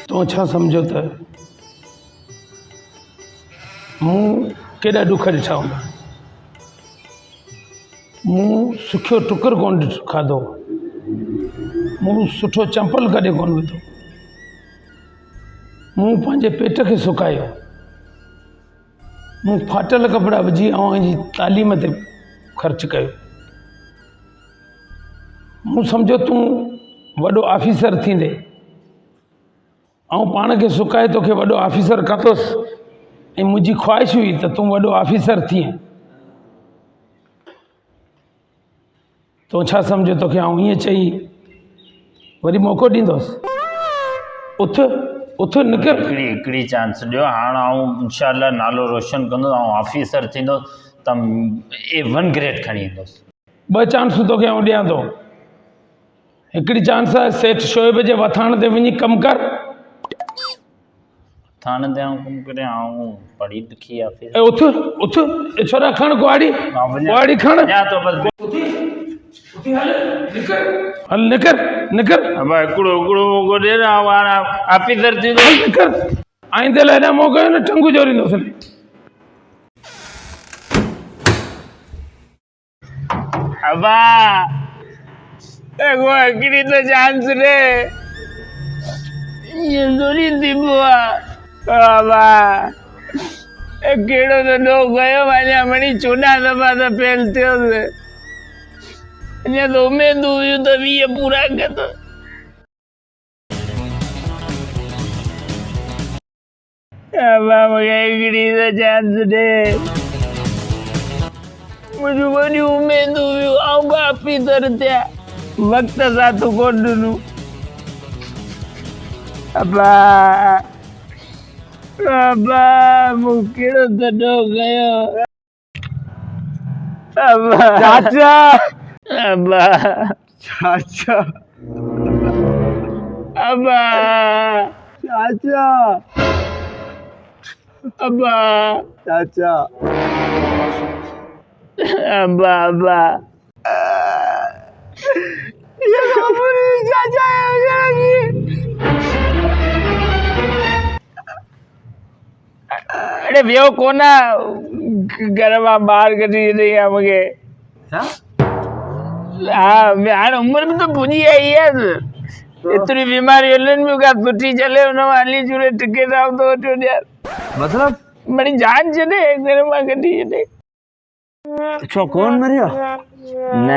तो छा सम्झो त मूं केॾा ॾुख ॾिठा हूंदा, मूं सुखियो टुकुर कोन खाधो, मूं सुठो चंपल कॾहिं कोन विधो, मूं पंहिंजे पेट खे सुकायो, मूं फाटल कपिड़ा विझी ऐं जी तालीम ते ख़र्च कयो। मूं सम्झो तूं वॾो ऑफिसर थींदे ऐं पाण खे सुकाए तोखे वॾो ऑफिसर कंदुसि, ऐं मुंहिंजी ख़्वाहिश हुई त तूं वॾो ऑफिसर थिए। तो छा सम्झो तोखे आउं ईअं चई वरी मौक़ो ॾींदुसि? उथ उथ निकिर। हिकिड़ी चांस ॾियो, हाणे आउं इंशाअल्लाह नालो रोशन कंदुसि, ऐं ऑफिसर थींदो त A1 ग्रेड खणी ईंदुसि। 2 चांस तोखे आउं ॾियां थो। हिकिड़ी चांस आहे सेठ शोएब जे वथाण ते वञी कमु कर। थाने ते आउं कमु करे, आउं पढ़ी लिखी ऑफिसर। उथ उथ छोरा, खण कुआड़ी खण। हल निकर निकर। अब हिकिड़ो मौक़ो ॾे न, हाणे ऑफिसर थींदो। निकर, आईंदे लाइ हेॾा मौक़ो न टंगू जोड़ींदुसि। अबा एगो हिकिड़ी तो चांस ॾे, ये थोड़ी थींदो आहे। अबा कहिड़ो त ॾोह कयो, अञा वरी 14 दफ़ा त फेल थियोसि, अञा त उमेदूं हुयूं त 20 पूरा कंदो। अबा मूंखे हिकिड़ी त चांस ॾे, मुंहिंजूं वॾियूं उमेदूं हुयूं, आउं ऑफिसर थिया, वक़्त सां तूं कोन ॾिनो। अबा अबा मूं कहिड़ो त ॾोह कयो। अबा चाचा, अबा चाचा, अबा चाचा, अबा चाचा, अबा अबा ये खबर चाचा है। अरे वियो कोना, घर मां ॿाहिरि कढी ॾिनई मूंखे। हा हाणे उमिरि बि त पुॼी आई आहे, एतिरी बीमारी हलनि पियूं, का सुठी चले हुन मां हली जुड़े टिकेट आउं थो वठो ॾियां। मतलब वरी जान छॾे, घर मां कढी छॾे। छो कौन मरियो? न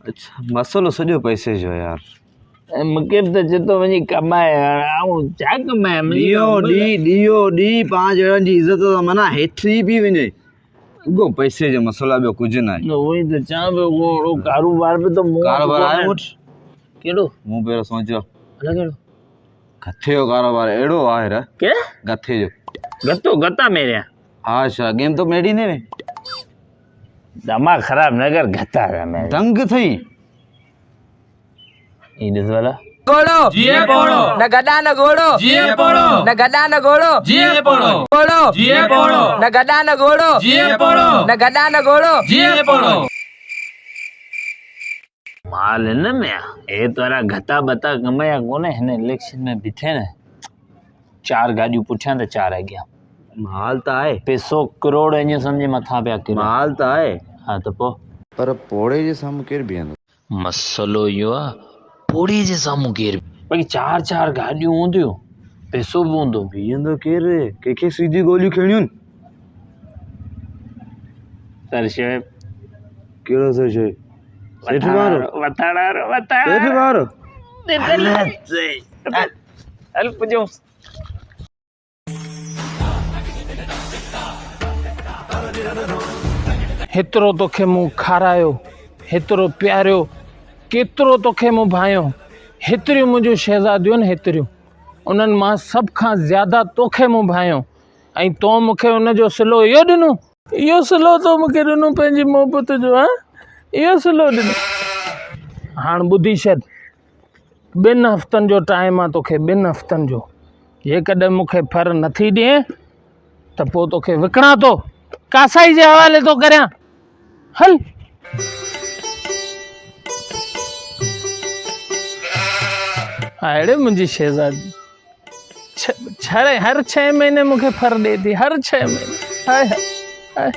अच्छा, मसलो सॼो पैसे जो यार। मूंखे बि त चए थो वञी कमाए, आउं छा कमायां? ॾियो ॾी 5 ॼणनि जी इज़त त माना हेठि पई वञे, रुगो पैसे जो मसला, ॿियो कुझु न आहे। उहोई त चवां पियो, को कारोबार बि त मूं कारोबार आहे मूं वटि। कहिड़ो? मूं पहिरियों सोचियो अलाए कहिड़ो गथे जो कारोबार अहिड़ो आहे र। के गथे जो? गतो गता मेरे हा छा गेम तो मेड़ी ने में दिमाग खराब न कर, गता है मैं दंग थई। ईदस वाला घोड़ो जीए पोड़ो न गदा न घोड़ो जीए पोड़ो न गदा न घोड़ो जीए पोड़ो घोड़ो जीए पोड़ो न गदा न घोड़ो जीए पोड़ो न गदा न घोड़ो जीए पोड़ो। माल न में ए तोरा गता बता कमाया कोने, हिन इलेक्शन में बीठे न 4 गाड़ियूं पुठियां त 4 अॻियां। माल त आहे, पैसो करोड़ ईअं सम्झे मथां पिया किरो। माल त आहे, हा त पोइ पर पोड़े जे साम्हूं केरु बीहंदो? मसलो इहो आहे, पोड़ी जे साम्हूं केरु? बाक़ी 4 गाॾियूं हूंदियूं, पैसो बि हूंदो। बीहंदो केरु? कंहिंखे सीधी गोलियूं खेड़ियूं? सर शेब कहिड़ो सर शइ? सेठ वारो? वथाड़ो सेठ वारो? हल पुॼूं। हेतिरो तोखे मूं खारायो, हेतिरो प्यारियो, केतिरो तोखे मूं भायो, हेतिरियूं मुंहिंजूं शहज़ादियूं आहिनि, हेतिरियूं उन्हनि मां सभ खां ज़्यादा तोखे मूं भायो, ऐं तो मूंखे उनजो सिलो इहो ॾिनो? इहो सिलो तो मूंखे ॾिनो पंहिंजी मोहबत जो? हा इहो सिलो ॾिनो? हाणे ॿुधी छॾ, 2 हफ़्तनि जो टाइम आहे तोखे, 2 हफ़्तनि जो। जेकॾहिं मूंखे फर नथी ॾिए त पोइ तोखे विकिणां थो, कासाई जे हवाले थो करियां। हल अड़े मुंहिंजी शहज़ादी हर 6 महीने मूंखे फर ॾे थी, हर 6 महीने। हाय हाय।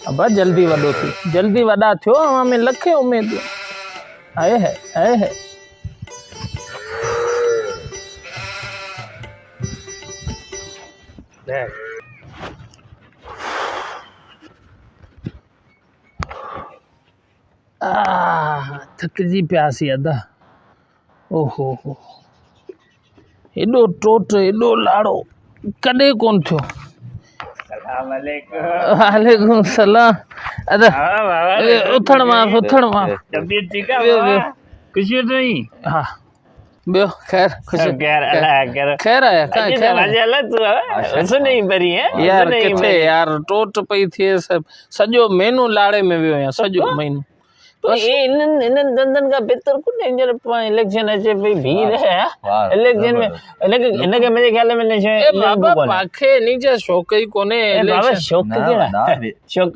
अबा जल्दी वॾो थी, जल्दी वॾा थियो, अवां में लखे उमेदूं। हाय हाय हाय हाय। थकिजी पियासीं अदा। ओहो हो, एॾो टोट एॾो लाड़ो कॾहिं कोन थियो। वालेकुम सलाम। अदा उथण मां तबियत ठीक है? खुशी तो ही? हाँ ॿियो ख़ैर ख़ुशि ख़ैर आया नहीं परी है यार किथे यार टोट पई थिए सॼो महीनो लाड़े में वियो आहियां, सॼो महीनो। तो ये इन दंदन का बेहतर कुछ नहीं जरा इलेक्शन अचे भई भीड़ है इलेक्शन में इनके मेरे ख्याल में ए बाबा पाखे नीचे शौक ही कोने बाबा शौक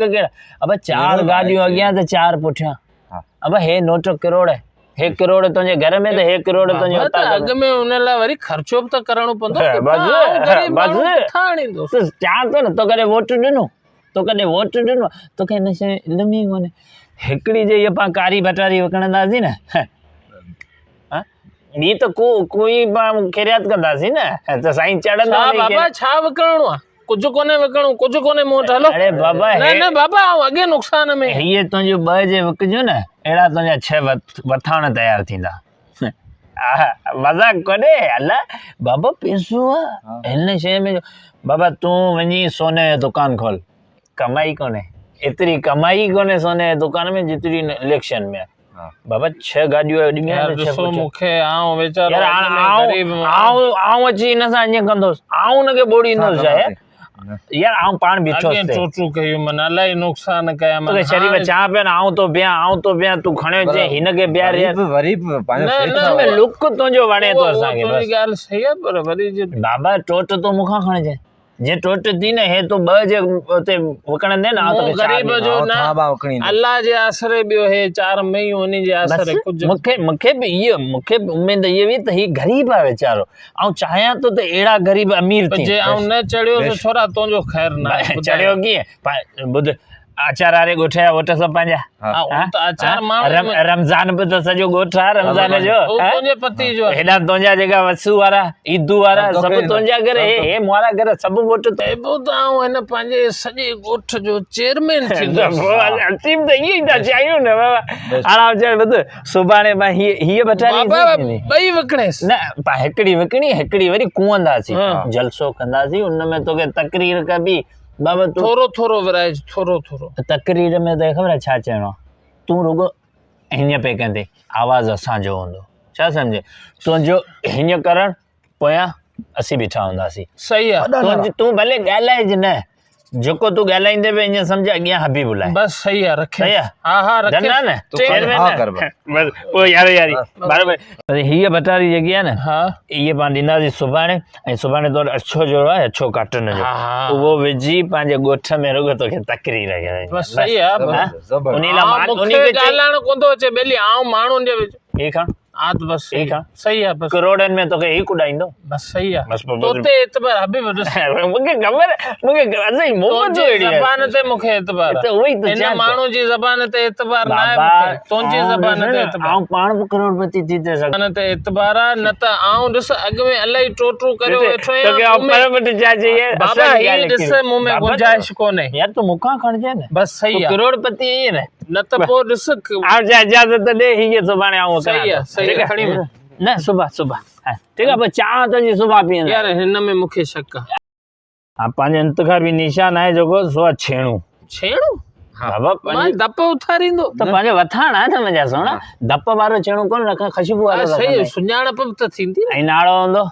केड़ा अब 4 गाड़ियों अगियां तो 4 पुठियां अब हे नोट करोड़ है 1 करोड़ तुझे घर में तो 1 करोड़ तुझे अग में उन ला वरी खर्चो तो करणो पवंदो। बस तो चाह तो न तो करे वोट दिनो तो के नशे इल्मी कोने हिकड़ी जे ये पा कारी बटारी वकणंदासी न हां नी तो कोई खैरियत कंदासी न तो साईं चढ़ंदा नहीं बाबा छा वकणो आ कुछ कोने वकणो कुछ कोने मोट हलो। अरे बाबा न बाबा अगे नुकसान में ये तुझे 2 जे वकजो न एड़ा तुझा 6 वथाण तैयार थींदा। मजाक कोने अल्लाह बाबा पैसो आ इन शे में बाबा तू वनी सोने दुकान खोल कमाई कोने इतनी कमाई कोने सोने दुकान में जितनी इलेक्शन में बाबा 6 गाड़ियों यार ॾिसो मूंखे आऊं वेचारो आऊं अची इन सां ईअं कंदोसि आऊं उनखे ॿोड़ी न जाए यार आऊं पाण बीठो अॻे चोचू कयूं मन इलाही नुक़सान कया मन शरीर में चाह पिया आऊं तो बिया तू खणियो जे हिनखे ॿिया वरी न लुक तुंहिंजो वणे थो असांखे तुंहिंजी ॻाल्हि सही आहे पर वरी जे बाबा टोट तो मूंखां खणिजे जे टोट थी न हे तो 2 जे उते वकणंदे न तो गरीब जो न अल्लाह जे आसरे ॿियो हे 4 महीनो उन्हीं जे आसरे कुछ मूंखे भी ये उम्मीद ये भी त ही गरीब आहे वेचारो ऐं चाहियां तो त एड़ा गरीब अमीर थी जे ऐं न चढ़ियो तो छोरा तुंहिंजो ख़ैर न चढ़ियो कीअं ॿुध आचार वारे ॻोठिया वोट सभु पंहिंजा आचार माण्हू रमज़ान बि त सॼो ॻोठ आहे रमज़ान जो तुंहिंजे पति जो हेॾा तुंहिंजा जेका वसू वारा ईदू वारा सभु तुंहिंजा घर हे मोरा घर सभु वोट ॿुधाऊं हिन पंहिंजे सॼे ॻोठ जो चेयरमैन थींदो असीम त ईअं ई था चाहियूं न बाबा आराम सां ॿुध सुभाणे मां हीअ बटाली ॿई विकिणेसि न हिकिड़ी विकिणी हिकिड़ी वरी कुंवंदासीं जलसो कंदासीं उनमें तोखे तकरीर कबी बाबा थोरो विराइज थोरो तकरीर में त ख़बर छा चइणो तूं रुगो हीअं पे कंदे आवाज़ असांजो हूंदो छा सम्झे तुंहिंजो हीअं करण पोयां असीं बीठा हूंदासीं सही आहे तूं भले ॻाल्हाइज न जेको तूं ॻाल्हाईंदे बि ईअं सम्झ अॻियां हबीब लाइ बस सही आहे रखे सही आहे हा रखे बस पोइ यारी बराबरि हीअ बटारी जेकी आहे न इहे पाण ॾींदासीं सुभाणे ऐं सुभाणे तो अछो जो आहे अछो काटन जो उहो विझी पंहिंजे ॻोठ में रुगो तोखे तकरीर बस सही आहे उन लाइ ॻाल्हाइणो कोन थो अचे ॿेली आऊं माण्हुनि जे विच हे खण हा त बस सही आहे बस करोड़नि में तोखे ही कुॾाईंदो बस सही आहे बस तोते एतबार हबीब मूंखे ख़बर मूंखे असांजी मोहबत जो अहिड़ी ज़बान ते मूंखे एतबार त उहो ई त हिन माण्हू जी ज़बान ते एतबार न आहे मूंखे तुंहिंजी ज़बान ते एतबार आऊं पाण बि करोड़पति थी थो सघां ज़बान ते एतबार आहे न त आऊं ॾिस अॻ में इलाही टोटू करे वेठो आहियां तोखे अपर वटि छा चई बाबा ही ॾिस मूं में गुंजाइश कोन्हे यार तूं मूंखां खणिजे न बस सही आहे करोड़पति आहीं न त पोइ ॾिस इजाज़त ॾे हीअ सुभाणे आऊं सही आहे सही आहे खणी न सुबह ठीक है पोइ चांहि तुंहिंजी सुबह पीअंदा यार हिन में मूंखे शक आहे हा पंहिंजे इंतिखाबी निशान आहे जेको सो आहे छेणो बाबा दप उथारींदो त पंहिंजो वथाण आहे न मुंहिंजा सोना दप वारो छेणो कोन रखां ख़ुशबू वारो सही सुञाणप त थींदी ऐं नालो हूंदो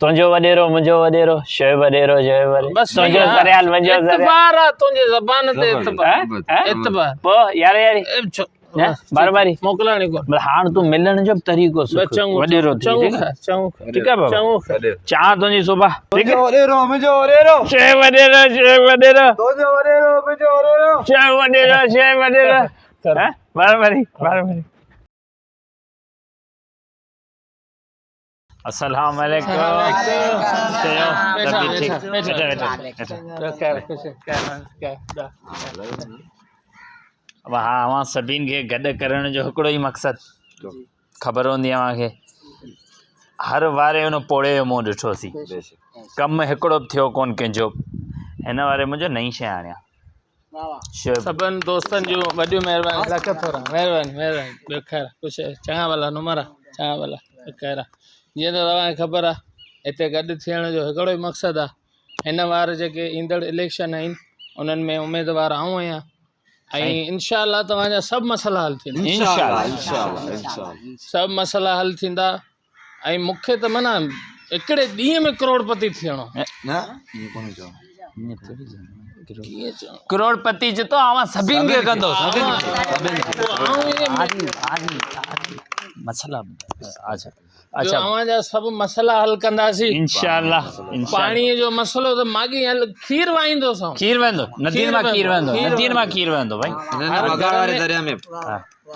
तुंहिंजो वॾेरो मुंहिंजो वॾेरो शइ वॾेरो जय वॾे बस तुंहिंजो सरियाल मुंहिंजो एतबार आहे तुंहिंजे ज़बान ते एतबार पोइ यारी बार बारी मोकिलाणी कोन हाणे तूं मिलण जो बि तरीक़ो सिख चङो वॾेरो थी चङो ठीक खा आहे चङो ठीक आहे बाबा चङो खा चाह तुंहिंजी सुबह ठीक आहे मुंहिंजो ओरेरो शे वॾेरो तुंहिंजो ओरेरो मुंहिंजो ओरेरो शे वॾेरो बार बारी अस्सलाम वालेकुम अब हा अवां सभिनि खे गॾु करण जो हिकिड़ो ई मक़सदु ख़बर हूंदी अव्हांखे हर वारे हुन पोड़े जो मुंहुं ॾिठोसीं कमु हिकिड़ो बि थियो कोन कंहिंजो हिन वारे मुंहिंजो नई शइ आणिया सभिनि दोस्तनि जूं वॾियूं महिरबानी लख थोरा महिरबानी ॿियो ख़ैर कुझु चङा भला नुमरा चङा भला ख़ैर जीअं त तव्हांखे ख़बर आहे हिते गॾु थियण जो हिकिड़ो ई मक़सदु आहे हिन वार जेके ईंदड़ इलेक्शन आहिनि उन्हनि में उमेदवार आऊं आहियां ऐं इंशाअल्लाह तव्हांजा सभु मसइला हल थींदा सभु मसइला हल थींदा ऐं मूंखे त माना हिकिड़े ॾींहं में करोड़पति थियणो करोड़पति जो तो आवां सभिनि खे कंदो मसला अच्छा अच्छा अव्हांजा सभु मसइला हल कंदासीं इंशाअल्लाह पाणीअ जो मसइलो त माॻी हल खीर वाईंदोसीं खीर वेंदो नदीन मां खीर वेंदो भाई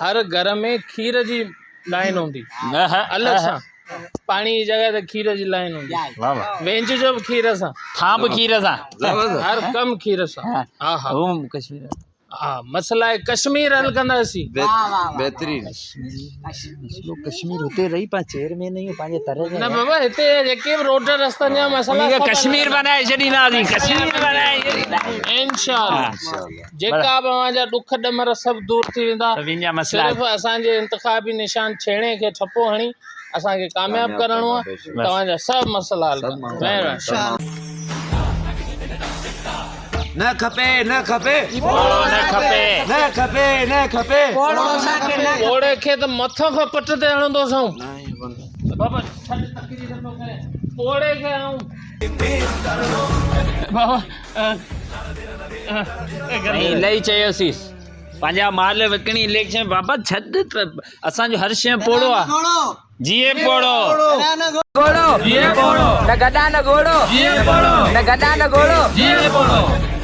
हर घर में खीर जी लाइन हूंदी अलॻि सां पाणी जी जॻह ते खीर जी लाइन हूंदी वाह वाह वेंज जो बि खीर सां थां बि खीर सां हर कम खीर सां हा हा कश्मीर हा मसइला आहे कश्मीर हल कंदासीं बेहतरीन कश्मीर हुते रही पा चेयरमैन नहीं पंहिंजे तरह न बाबा हिते जेके बि रोड रस्तनि जा मसइला कश्मीर बनाए छॾींदासीं कश्मीर बनाए इंशाअल्लाह जेका बि अव्हांजा ॾुख ॾमर सभु दूर थी वेंदा सिर्फ़ु असांजे इंतिखाबी निशान छेणे खे ठपो हणी असांखे कामयाबु करिणो आहे तव्हांजा सभु मसइला हल कंदा न खपे न खपे न खपे न खपे न खपे ओड़े खे त मथो खां पट ते हणंदोसीं बाबा छॾ तकलीफ़ थो करे ओड़े खे आऊं बाबा इलाही चयोसीं पंहिंजा माल विकिणी इलेक्शन बाबा छॾ त असांजो हर शइ पोड़ो आहे जीए पोड़ो घोड़ो जीए पोड़ो न गदा न घोड़ो जीए पोड़ो न गदा न घोड़ो जीए पोड़ो